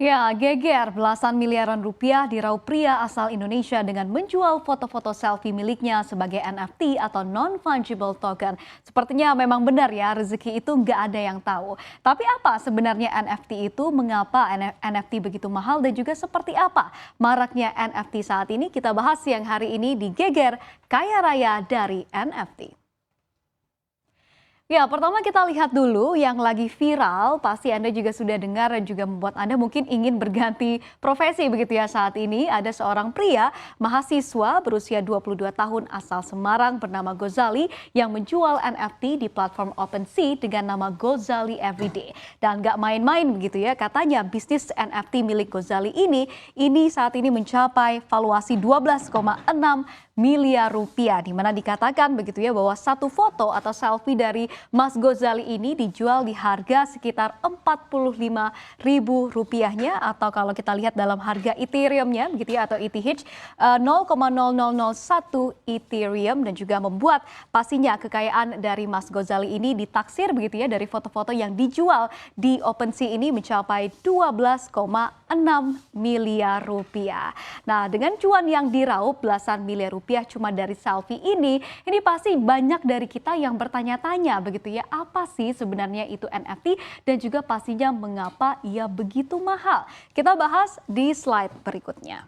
Ya, geger belasan miliaran rupiah diraup pria asal Indonesia dengan menjual foto-foto selfie miliknya sebagai NFT atau non-fungible token. Sepertinya memang benar ya, rezeki itu nggak ada yang tahu. Tapi apa sebenarnya NFT itu, mengapa NFT begitu mahal dan juga seperti apa maraknya NFT saat ini? Kita bahas siang hari ini di Geger Kaya Raya dari NFT. Ya, pertama kita lihat dulu yang lagi viral, pasti Anda juga sudah dengar dan juga membuat Anda mungkin ingin berganti profesi begitu ya saat ini. Ada seorang pria mahasiswa berusia 22 tahun asal Semarang bernama Gozali yang menjual NFT di platform OpenSea dengan nama Gozali Everyday. Dan nggak main-main begitu ya, katanya bisnis NFT milik Gozali ini saat ini mencapai valuasi 12,6 miliar rupiah, di mana dikatakan begitu ya bahwa satu foto atau selfie dari Mas Gozali ini dijual di harga sekitar 45.000 rupiahnya, atau kalau kita lihat dalam harga Ethereum-nya begitu ya atau ETH 0,0001 Ethereum, dan juga membuat pastinya kekayaan dari Mas Gozali ini ditaksir begitu ya dari foto-foto yang dijual di OpenSea ini mencapai 12,6 miliar rupiah. Nah, dengan cuan yang diraup belasan miliar rupiah cuma dari selfie ini pasti banyak dari kita yang bertanya-tanya begitu ya, apa sih sebenarnya itu NFT dan juga pastinya mengapa ia begitu mahal. Kita bahas di slide berikutnya.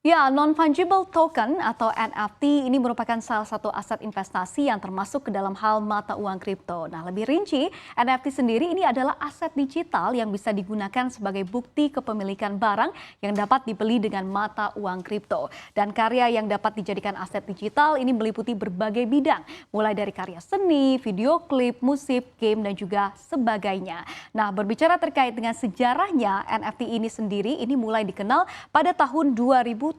Ya, non-fungible token atau NFT ini merupakan salah satu aset investasi yang termasuk ke dalam hal mata uang kripto. Nah, lebih rinci, NFT sendiri ini adalah aset digital yang bisa digunakan sebagai bukti kepemilikan barang yang dapat dibeli dengan mata uang kripto. Dan karya yang dapat dijadikan aset digital ini meliputi berbagai bidang, mulai dari karya seni, video klip, musik, game, dan juga sebagainya. Nah, berbicara terkait dengan sejarahnya, NFT ini sendiri ini mulai dikenal pada tahun 2017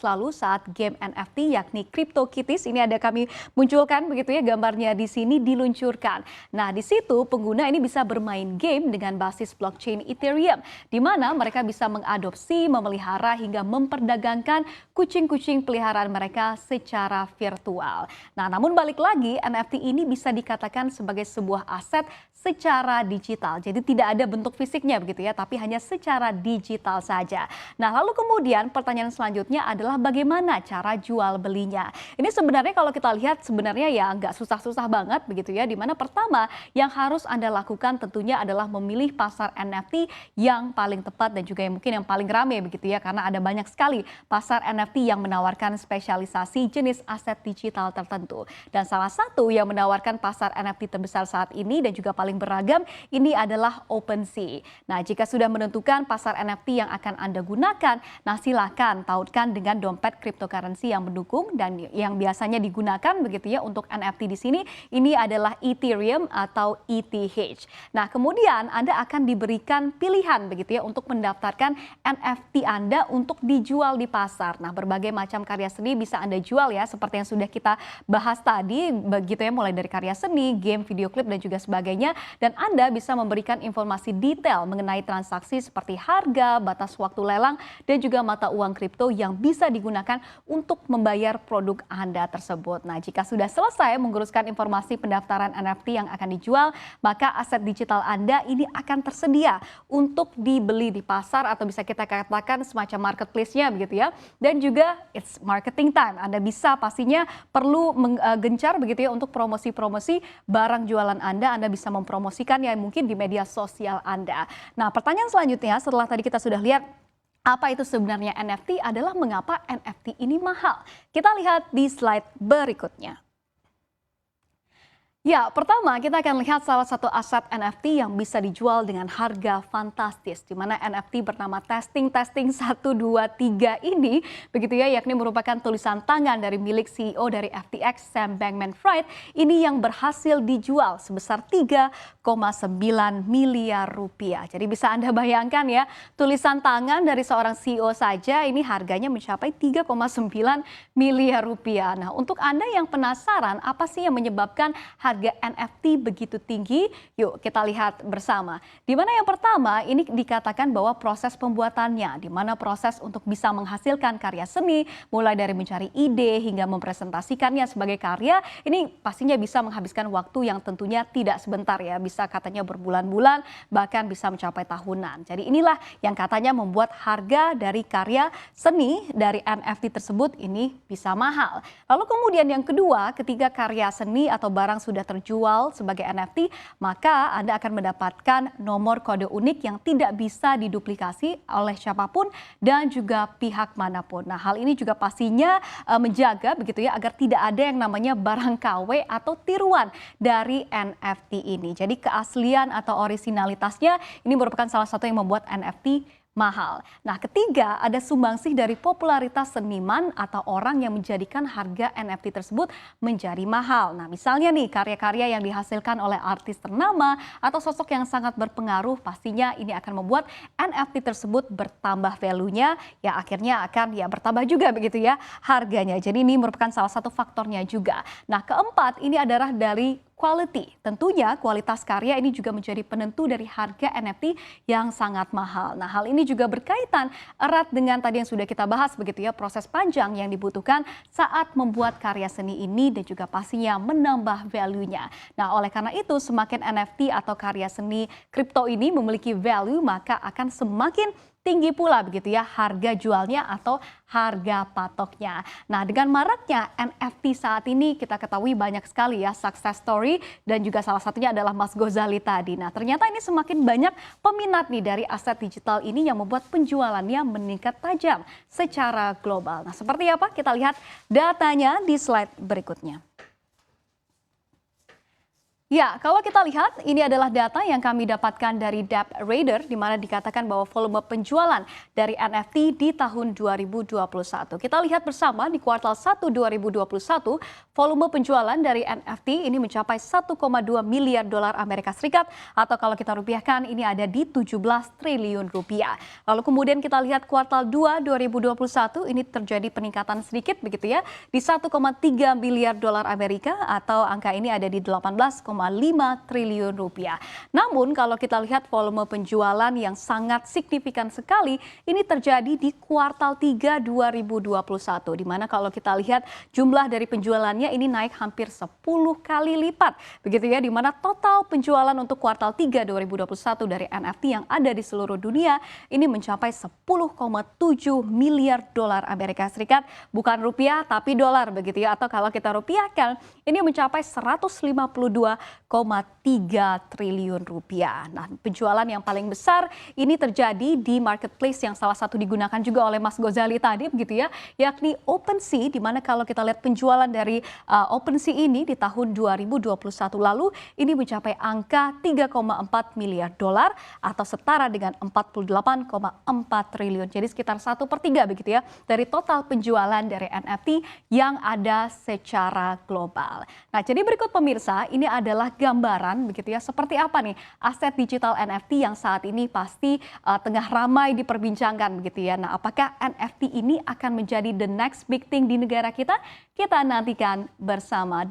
lalu saat game NFT yakni CryptoKitties, ini ada kami munculkan begitu ya gambarnya di sini, diluncurkan. Nah, di situ pengguna ini bisa bermain game dengan basis blockchain Ethereum, di mana mereka bisa mengadopsi, memelihara hingga memperdagangkan kucing-kucing peliharaan mereka secara virtual. Nah, namun balik lagi, NFT ini bisa dikatakan sebagai sebuah aset secara digital. Jadi tidak ada bentuk fisiknya begitu ya, tapi hanya secara digital saja. Nah, lalu kemudian pertanyaan selanjutnya adalah bagaimana cara jual belinya. Ini sebenarnya kalau kita lihat sebenarnya ya nggak susah-susah banget begitu ya. Dimana pertama yang harus Anda lakukan tentunya adalah memilih pasar NFT yang paling tepat dan juga yang mungkin yang paling rame begitu ya. Karena ada banyak sekali pasar NFT yang menawarkan spesialisasi jenis aset digital tertentu. Dan salah satu yang menawarkan pasar NFT terbesar saat ini dan juga paling beragam ini adalah OpenSea. Nah, jika sudah menentukan pasar NFT yang akan Anda gunakan, nah silakan tautkan dengan dompet cryptocurrency yang mendukung dan yang biasanya digunakan begitu ya untuk NFT di sini ini adalah Ethereum atau ETH. Nah, kemudian Anda akan diberikan pilihan begitu ya untuk mendaftarkan NFT Anda untuk dijual di pasar. Nah, berbagai macam karya seni bisa Anda jual ya, seperti yang sudah kita bahas tadi begitu ya, mulai dari karya seni, game, video klip dan juga sebagainya, dan Anda bisa memberikan informasi detail mengenai transaksi seperti harga, batas waktu lelang dan juga mata uang kripto yang bisa digunakan untuk membayar produk Anda tersebut. Nah, jika sudah selesai menguruskan informasi pendaftaran NFT yang akan dijual, maka aset digital Anda ini akan tersedia untuk dibeli di pasar atau bisa kita katakan semacam marketplace-nya begitu ya. Dan juga it's marketing time. Anda bisa pastinya perlu gencar begitu ya untuk promosi-promosi barang jualan Anda bisa mempromosikan ya mungkin di media sosial Anda. Nah, pertanyaan selanjutnya setelah tadi kita sudah lihat apa itu sebenarnya NFT adalah mengapa NFT ini mahal. Kita lihat di slide berikutnya. Ya, pertama kita akan lihat salah satu aset NFT yang bisa dijual dengan harga fantastis, di mana NFT bernama Testing 123 ini begitu ya, yakni merupakan tulisan tangan dari milik CEO dari FTX Sam Bankman-Fried ini yang berhasil dijual sebesar 3,9 miliar rupiah. Jadi bisa Anda bayangkan ya, tulisan tangan dari seorang CEO saja ini harganya mencapai 3,9 miliar rupiah. Nah, untuk Anda yang penasaran apa sih yang menyebabkan harga harga NFT begitu tinggi? Yuk kita lihat bersama. Di mana yang pertama ini dikatakan bahwa proses pembuatannya, di mana proses untuk bisa menghasilkan karya seni, mulai dari mencari ide hingga mempresentasikannya sebagai karya, ini pastinya bisa menghabiskan waktu yang tentunya tidak sebentar ya, bisa katanya berbulan-bulan, bahkan bisa mencapai tahunan. Jadi inilah yang katanya membuat harga dari karya seni dari NFT tersebut ini bisa mahal. Lalu kemudian yang kedua, ketika karya seni atau barang sudah terjual sebagai NFT, maka Anda akan mendapatkan nomor kode unik yang tidak bisa diduplikasi oleh siapapun dan juga pihak manapun. Nah, hal ini juga pastinya menjaga begitu ya agar tidak ada yang namanya barang KW atau tiruan dari NFT ini. Jadi keaslian atau orisinalitasnya ini merupakan salah satu yang membuat NFT mahal. Nah, ketiga ada sumbangsih dari popularitas seniman atau orang yang menjadikan harga NFT tersebut menjadi mahal. Nah, misalnya nih karya-karya yang dihasilkan oleh artis ternama atau sosok yang sangat berpengaruh, pastinya ini akan membuat NFT tersebut bertambah value-nya, ya akhirnya akan ya bertambah juga begitu ya harganya. Jadi ini merupakan salah satu faktornya juga. Nah, keempat ini adalah dari quality. Tentunya kualitas karya ini juga menjadi penentu dari harga NFT yang sangat mahal. Nah, hal ini juga berkaitan erat dengan tadi yang sudah kita bahas begitu ya, proses panjang yang dibutuhkan saat membuat karya seni ini dan juga pastinya menambah value-nya. Nah, oleh karena itu semakin NFT atau karya seni kripto ini memiliki value, maka akan semakin tinggi pula begitu ya harga jualnya atau harga patoknya. Nah, dengan maraknya NFT saat ini kita ketahui banyak sekali ya success story dan juga salah satunya adalah Mas Gozali tadi. Nah, ternyata ini semakin banyak peminat nih dari aset digital ini yang membuat penjualannya meningkat tajam secara global. Nah, seperti apa? Kita lihat datanya di slide berikutnya. Ya, kalau kita lihat ini adalah data yang kami dapatkan dari DeppRadar di mana dikatakan bahwa volume penjualan dari NFT di tahun 2021. Kita lihat bersama di kuartal 1 2021, volume penjualan dari NFT ini mencapai 1,2 miliar dolar Amerika Serikat atau kalau kita rupiahkan ini ada di 17 triliun rupiah. Lalu kemudian kita lihat kuartal 2 2021 ini terjadi peningkatan sedikit begitu ya di 1,3 miliar dolar Amerika atau angka ini ada di 18,5 triliun rupiah. Namun kalau kita lihat volume penjualan yang sangat signifikan sekali ini terjadi di kuartal 3 2021 di mana kalau kita lihat jumlah dari penjualannya ini naik hampir 10 kali lipat. Begitu ya di mana total penjualan untuk kuartal 3 2021 dari NFT yang ada di seluruh dunia ini mencapai 10,7 miliar dolar Amerika Serikat, bukan rupiah tapi dolar begitu ya, atau kalau kita rupiahkan ini mencapai 152,3 triliun rupiah. Nah, penjualan yang paling besar ini terjadi di marketplace yang salah satu digunakan juga oleh Mas Gozali tadi begitu ya, yakni OpenSea, di mana kalau kita lihat penjualan dari OpenSea ini di tahun 2021 lalu ini mencapai angka 3,4 miliar dolar atau setara dengan 48,4 triliun. Jadi sekitar 1/3 begitu ya dari total penjualan dari NFT yang ada secara global. Nah, jadi berikut pemirsa, ini adalah gambaran begitu ya seperti apa nih aset digital NFT yang saat ini pasti tengah ramai diperbincangkan begitu ya. Nah, apakah NFT ini akan menjadi the next big thing di negara kita? Kita nantikan bersama.